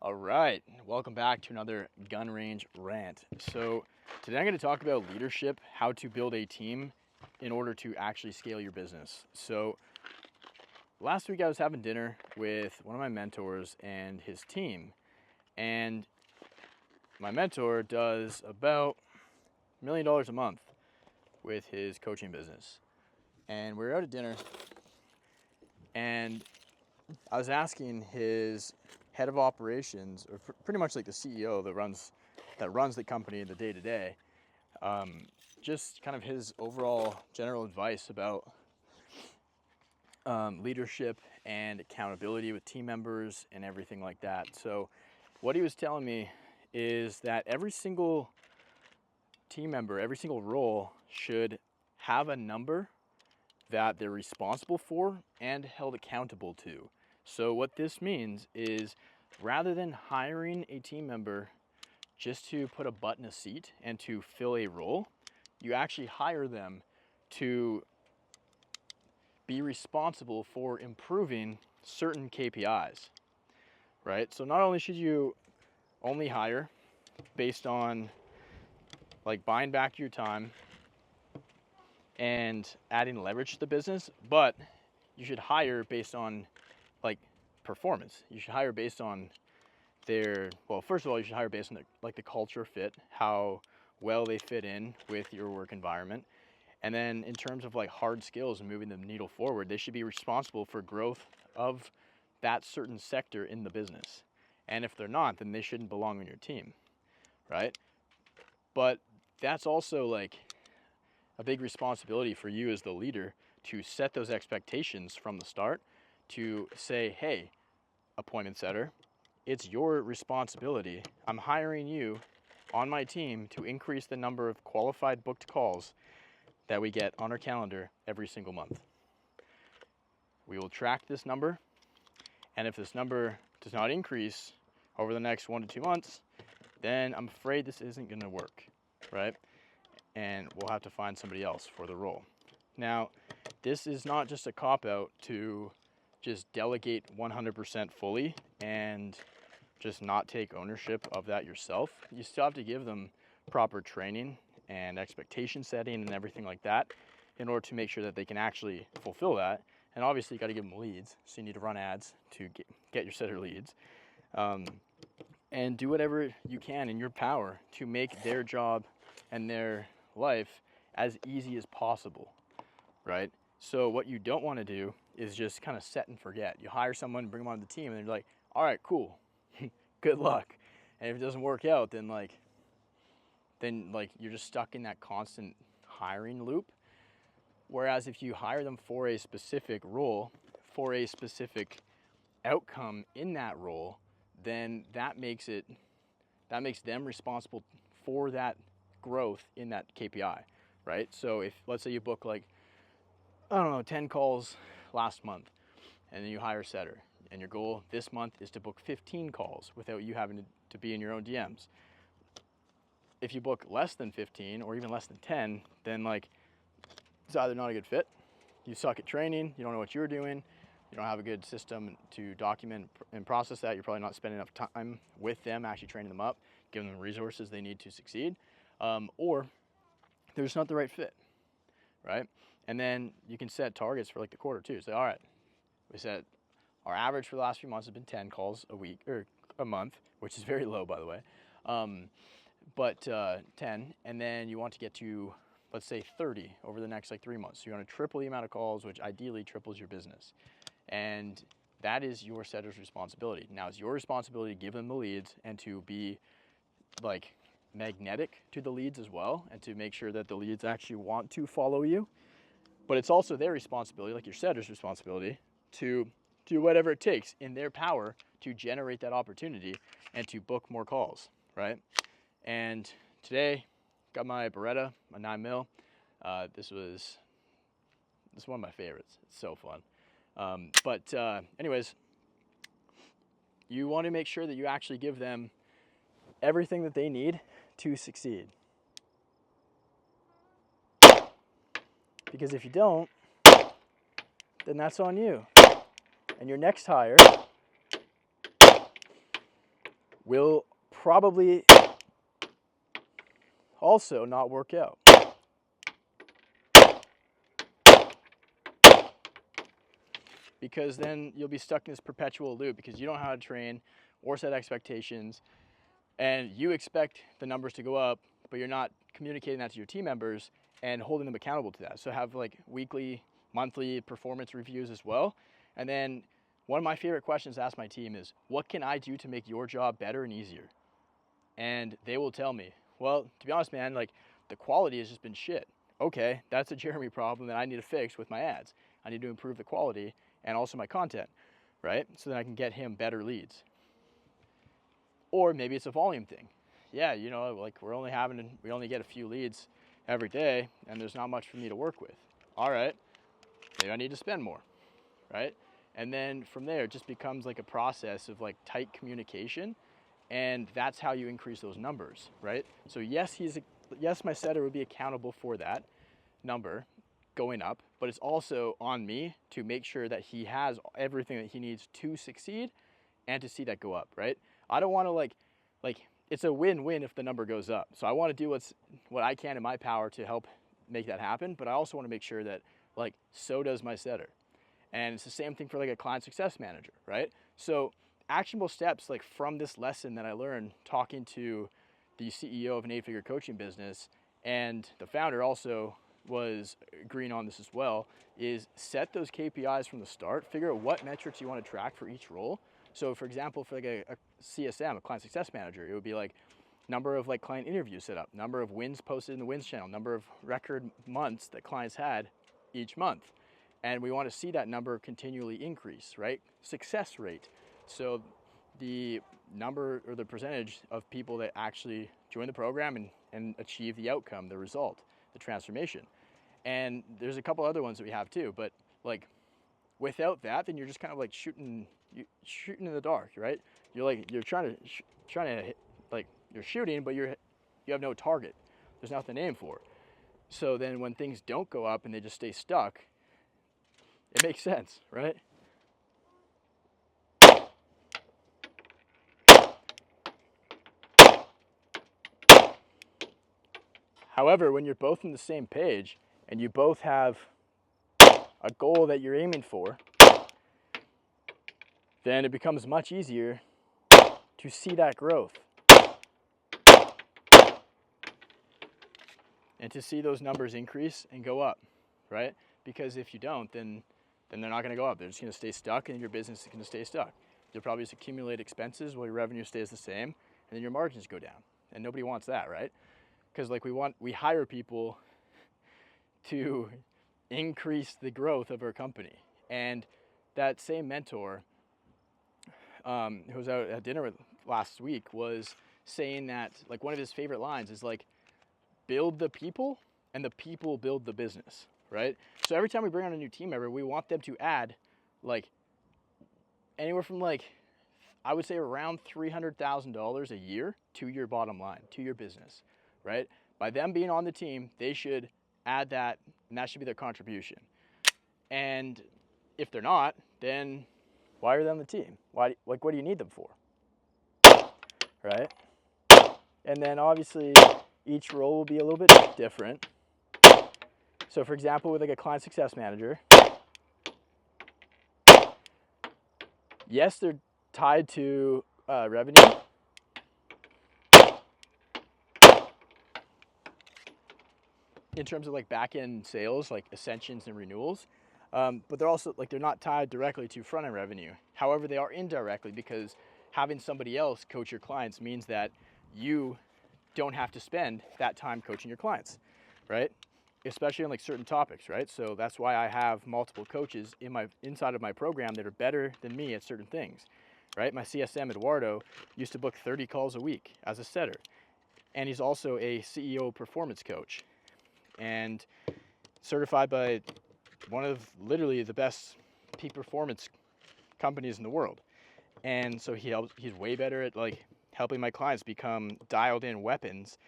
All right, welcome back to another gun range rant. So today I'm going to talk about leadership, how to build a team in order to actually scale your business. So last week I was having dinner with one of my mentors and his team, and my mentor does about $1 million a month with his coaching business. And we were out at dinner, and I was asking his head of operations, or pretty much like the CEO that runs the company in the day-to-day, just kind of his overall general advice about leadership and accountability with team members and everything like that. So what he was telling me is that every single team member, every single role should have a number that they're responsible for and held accountable to. So what this means is, rather than hiring a team member just to put a butt in a seat and to fill a role, you actually hire them to be responsible for improving certain KPIs, right? So not only should you only hire based on like buying back your time and adding leverage to the business, but you should hire based on like performance. You should hire based on first of all, you should hire based on the culture fit, how well they fit in with your work environment. And then in terms of like hard skills and moving the needle forward, they should be responsible for growth of that certain sector in the business. And if they're not, then they shouldn't belong on your team, right? But that's also like a big responsibility for you as the leader to set those expectations from the start, to say, hey, appointment setter, it's your responsibility. I'm hiring you on my team to increase the number of qualified booked calls that we get on our calendar every single month. We will track this number, and if this number does not increase over the next 1 to 2 months, then I'm afraid this isn't going to work, right? And we'll have to find somebody else for the role. Now, this is not just a cop-out to just delegate 100% fully and just not take ownership of that yourself. You still have to give them proper training and expectation setting and everything like that in order to make sure that they can actually fulfill that. And obviously you got to give them leads, so you need to run ads to get your setter leads. And do whatever you can in your power to make their job and their life as easy as possible, right? So what you don't want to do is just kind of set and forget. You hire someone, bring them on the team, and they're like, all right, cool, good luck. And if it doesn't work out, then you're just stuck in that constant hiring loop. Whereas if you hire them for a specific role, for a specific outcome in that role, then that makes them responsible for that growth in that KPI, right? So if, let's say you book 10 calls last month, and then you hire a setter, and your goal this month is to book 15 calls without you having to be in your own DMs. If you book less than 15 or even less than 10, then it's either not a good fit, you suck at training, you don't know what you're doing, you don't have a good system to document and process that, you're probably not spending enough time with them, actually training them up, giving them the resources they need to succeed, or they're just not the right fit, right? And then you can set targets for the quarter too. Say, all right, we said our average for the last few months has been 10 calls a week or a month, which is very low, by the way. But 10, and then you want to get to, let's say, 30 over the next 3 months. So you want to triple the amount of calls, which ideally triples your business. And that is your setter's responsibility. Now it's your responsibility to give them the leads and to be magnetic to the leads as well, and to make sure that the leads actually want to follow you. But it's also their responsibility, like your setter's responsibility, to do whatever it takes in their power to generate that opportunity and to book more calls, right? And today, got my Beretta, my 9mm. This is one of my favorites. It's so fun. Anyways, you want to make sure that you actually give them everything that they need to succeed. Because if you don't, then that's on you. And your next hire will probably also not work out. Because then you'll be stuck in this perpetual loop because you don't know how to train or set expectations, and you expect the numbers to go up, but you're not communicating that to your team members and holding them accountable to that. So have like weekly, monthly performance reviews as well. And then one of my favorite questions to ask my team is, what can I do to make your job better and easier? And they will tell me, well, to be honest, man, like the quality has just been shit. Okay, that's a Jeremy problem that I need to fix with my ads. I need to improve the quality and also my content, right? So that I can get him better leads. Or maybe it's a volume thing. Yeah, you know, like we only get a few leads every day and there's not much for me to work with. All right, maybe I need to spend more, right? And then from there, it just becomes like a process of like tight communication, and that's how you increase those numbers, right? So yes, my setter would be accountable for that number going up, but it's also on me to make sure that he has everything that he needs to succeed and to see that go up, right? I don't want to like it's a win-win if the number goes up. So I want to do what I can in my power to help make that happen, but I also want to make sure that like so does my setter. And it's the same thing for like a client success manager, right? So actionable steps like from this lesson that I learned talking to the CEO of an 8-figure coaching business, and the founder also was agreeing on this as well, is set those KPIs from the start, figure out what metrics you want to track for each role. So for example, for like a CSM, a client success manager, it would be like number of like client interviews set up, number of wins posted in the wins channel, number of record months that clients had each month. And we want to see that number continually increase, right? Success rate. So the number or the percentage of people that actually join the program and achieve the outcome, the result, the transformation. And there's a couple other ones that we have too, but like without that, then you're just kind of like shooting in the dark, right? You're trying to hit, like you're shooting, but you have no target. There's nothing to aim for. So then when things don't go up and they just stay stuck, it makes sense, right? However, when you're both on the same page and you both have a goal that you're aiming for, then it becomes much easier to see that growth and to see those numbers increase and go up, right? Because if you don't, then they're not going to go up. They're just going to stay stuck, and your business is going to stay stuck. You'll probably just accumulate expenses while your revenue stays the same, and then your margins go down. And nobody wants that, right? Because like we hire people to increase the growth of our company. And that same mentor who was out at dinner with last week was saying that like one of his favorite lines is like, build the people and the people build the business, right? So every time we bring on a new team member, we want them to add like anywhere from like, I would say around $300,000 a year to your bottom line, to your business, right? By them being on the team, they should add that, and that should be their contribution. And if they're not, then why are they on the team? What do you need them for? Right? And then obviously each role will be a little bit different. So for example, with like a client success manager, yes, they're tied to revenue. In terms of like back-end sales, like ascensions and renewals, but they're also like, they're not tied directly to front-end revenue. However, they are indirectly, because having somebody else coach your clients means that you don't have to spend that time coaching your clients, right? Especially on like certain topics, right? So that's why I have multiple coaches inside of my program that are better than me at certain things, right? My CSM, Eduardo, used to book 30 calls a week as a setter. And he's also a CEO performance coach and certified by one of literally the best peak performance companies in the world. And so he's way better at like helping my clients become dialed in weapons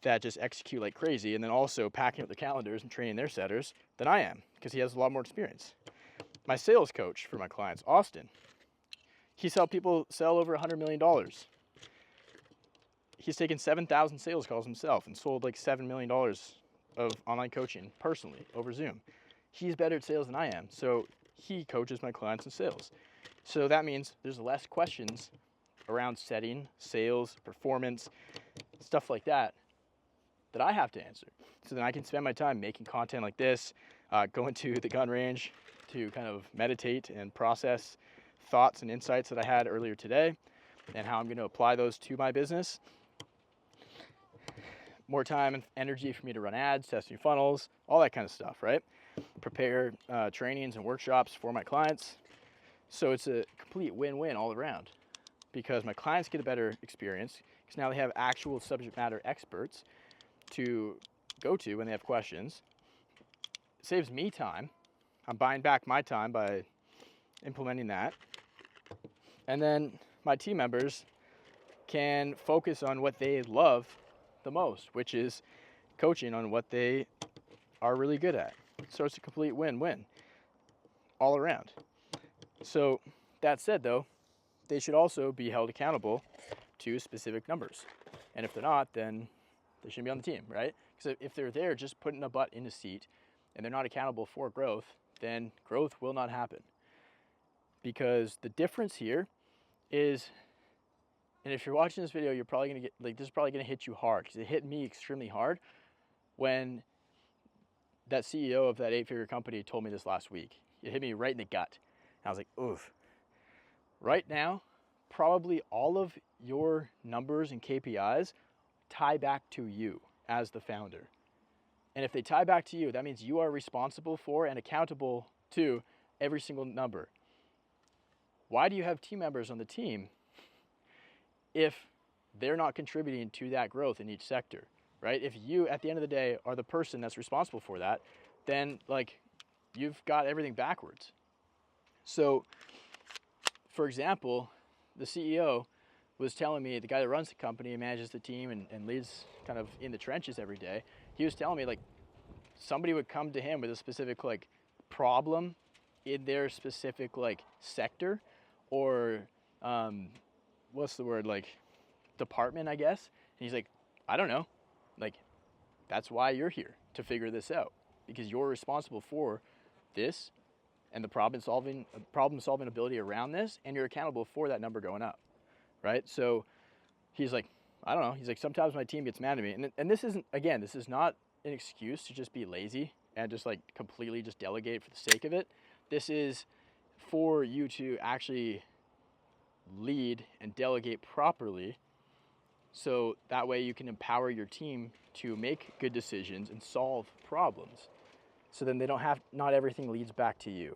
that just execute like crazy, and then also packing up the calendars and training their setters than I am, because he has a lot more experience. My sales coach for my clients, Austin, he's helped people sell over $100 million. he's taken 7,000 sales calls himself and sold like $7 million of online coaching personally over Zoom. He's better at sales than I am, so he coaches my clients in sales. So that means there's less questions around setting, sales, performance, stuff like that I have to answer. So then I can spend my time making content like this, going to the gun range to kind of meditate and process thoughts and insights that I had earlier today and how I'm going to apply those to my business. More time and energy for me to run ads, test new funnels, all that kind of stuff, right? Prepare trainings and workshops for my clients. So it's a complete win-win all around because my clients get a better experience because now they have actual subject matter experts to go to when they have questions. It saves me time. I'm buying back my time by implementing that. And then my team members can focus on what they love the most, which is coaching on what they are really good at. So it's a complete win-win all around. So that said, though, they should also be held accountable to specific numbers. And if they're not, then they shouldn't be on the team, right? Because if they're there just putting a butt in a seat and they're not accountable for growth, then growth will not happen. Because the difference here is, and if you're watching this video, you're probably going to get, this is probably going to hit you hard because it hit me extremely hard when that CEO of that 8-figure company told me this last week. It hit me right in the gut. And I was like, oof. Right now, probably all of your numbers and KPIs tie back to you as the founder. And if they tie back to you, that means you are responsible for and accountable to every single number. Why do you have team members on the team if they're not contributing to that growth in each sector, right? If you, at the end of the day, are the person that's responsible for that, then you've got everything backwards. So, for example, the CEO was telling me, the guy that runs the company and manages the team and leads kind of in the trenches every day, he was telling me somebody would come to him with a specific problem in their specific sector or what's the word, department, I guess. And he's like, I don't know. That's why you're here, to figure this out, because you're responsible for this and the problem solving ability around this, and you're accountable for that number going up. Right? So he's like, I don't know. He's like, sometimes my team gets mad at me. And this isn't, again, this is not an excuse to just be lazy and just completely just delegate for the sake of it. This is for you to actually lead and delegate properly. So that way you can empower your team to make good decisions and solve problems. So then not everything leads back to you.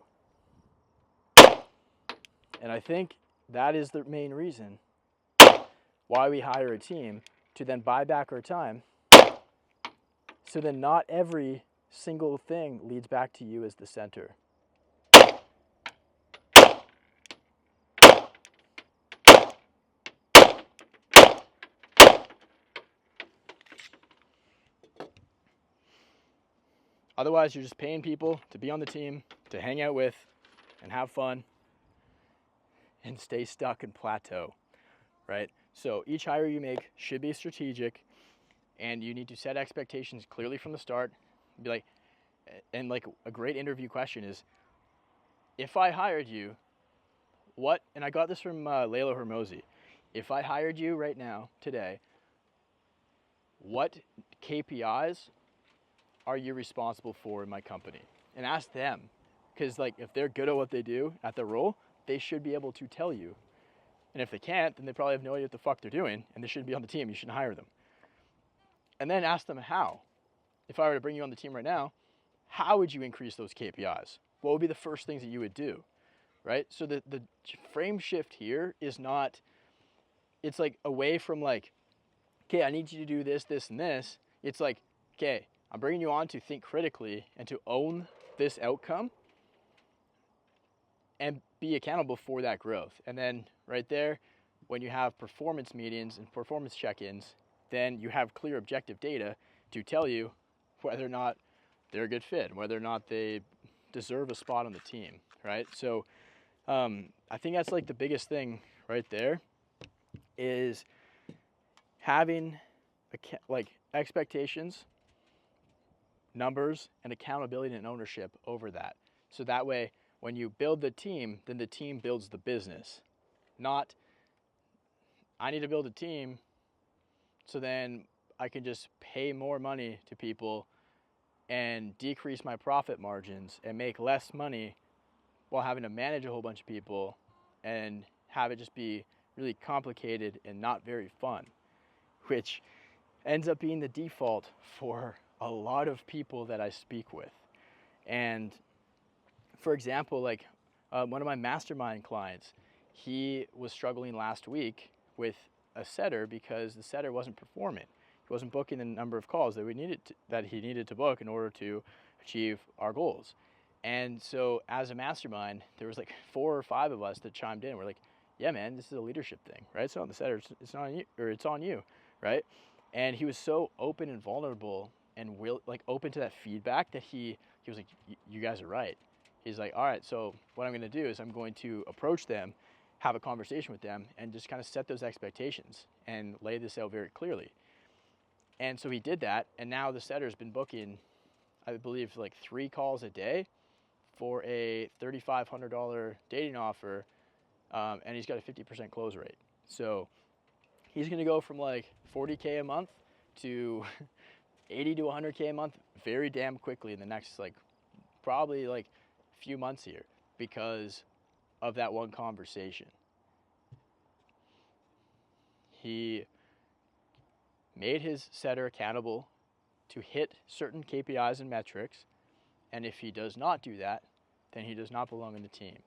And I think that is the main reason why we hire a team, to then buy back our time, so then not every single thing leads back to you as the center. Otherwise, you're just paying people to be on the team, to hang out with, and have fun, and stay stuck and plateau, right? So each hire you make should be strategic, and you need to set expectations clearly from the start. Be a great interview question is, if I hired you, what, and I got this from Layla Hormozi, if I hired you right now, today, what KPIs are you responsible for in my company? And ask them, because if they're good at what they do at their role, they should be able to tell you. And if they can't, then they probably have no idea what the fuck they're doing, and they shouldn't be on the team. You shouldn't hire them. And then ask them how. If I were to bring you on the team right now, how would you increase those KPIs? What would be the first things that you would do, right? So the frame shift here is not, it's away from okay, I need you to do this, this, and this. It's okay, I'm bringing you on to think critically and to own this outcome and be accountable for that growth. And then right there, when you have performance meetings and performance check-ins, then you have clear objective data to tell you whether or not they're a good fit, whether or not they deserve a spot on the team, right? So I think that's the biggest thing right there is having like expectations, numbers, and accountability and ownership over that. So that way, when you build the team, then the team builds the business. Not, I need to build a team so then I can just pay more money to people and decrease my profit margins and make less money while having to manage a whole bunch of people and have it just be really complicated and not very fun, which ends up being the default for a lot of people that I speak with. And for example, like one of my mastermind clients, he was struggling last week with a setter because the setter wasn't performing. He wasn't booking the number of calls that he needed to book in order to achieve our goals. And so as a mastermind, there was like 4 or 5 of us that chimed in. We're like, yeah, man, this is a leadership thing, right? It's not on the setter, it's not on you, or it's on you, right? And he was so open and vulnerable and open to that feedback that he was like, you guys are right. He's like, all right, so what I'm going to do is I'm going to approach them, have a conversation with them, and just kind of set those expectations and lay this out very clearly. And so he did that, and now the setter's been booking, I believe, like 3 calls a day for a $3,500 dating offer, and he's got a 50% close rate. So he's going to go from like 40K a month to 80 to 100K a month very damn quickly in the next probably few months here because of that one conversation. He made his setter accountable to hit certain KPIs and metrics, and if he does not do that, then he does not belong in the team.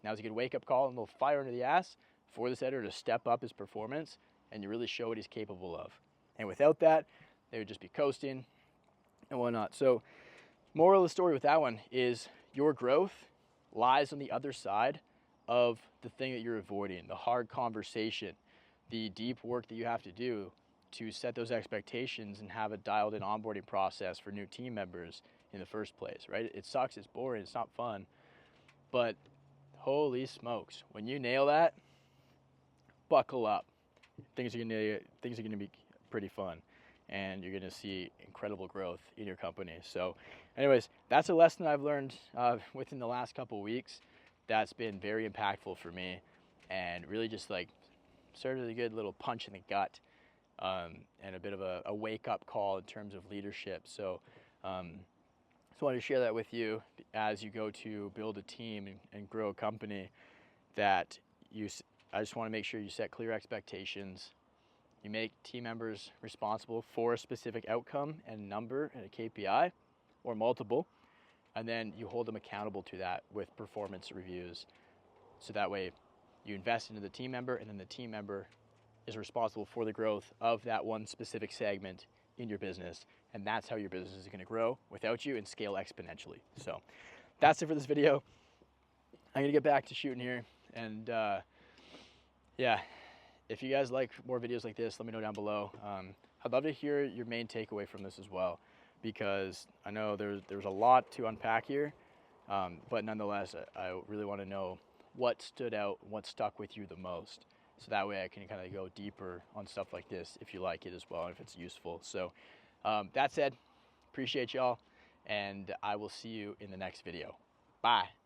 Now it's a good wake-up call and a little fire under the ass for the setter to step up his performance and to really show what he's capable of. And without that, they would just be coasting and whatnot. So moral of the story with that one is your growth lies on the other side of the thing that you're avoiding, the hard conversation, the deep work that you have to do to set those expectations and have a dialed in onboarding process for new team members in the first place, right? It sucks, it's boring, it's not fun, but holy smokes, when you nail that, buckle up. Things are gonna be pretty fun, and you're gonna see incredible growth in your company. So anyways, that's a lesson I've learned within the last couple weeks that's been very impactful for me, and really just served a good little punch in the gut, and a bit of a wake-up call in terms of leadership. So just wanted to share that with you as you go to build a team and grow a company, that I just want to make sure you set clear expectations. You make team members responsible for a specific outcome and number and a KPI or multiple, and then you hold them accountable to that with performance reviews. So that way you invest into the team member, and then the team member is responsible for the growth of that one specific segment in your business. And that's how your business is going to grow without you and scale exponentially. So that's it for this video. I'm going to get back to shooting here. And yeah, if you guys like more videos like this, let me know down below. I'd love to hear your main takeaway from this as well, because I know there's a lot to unpack here, but nonetheless, I really want to know what stood out, what stuck with you the most, so that way I can kind of go deeper on stuff like this if you like it as well, and if it's useful. So that said, appreciate y'all, and I will see you in the next video. Bye.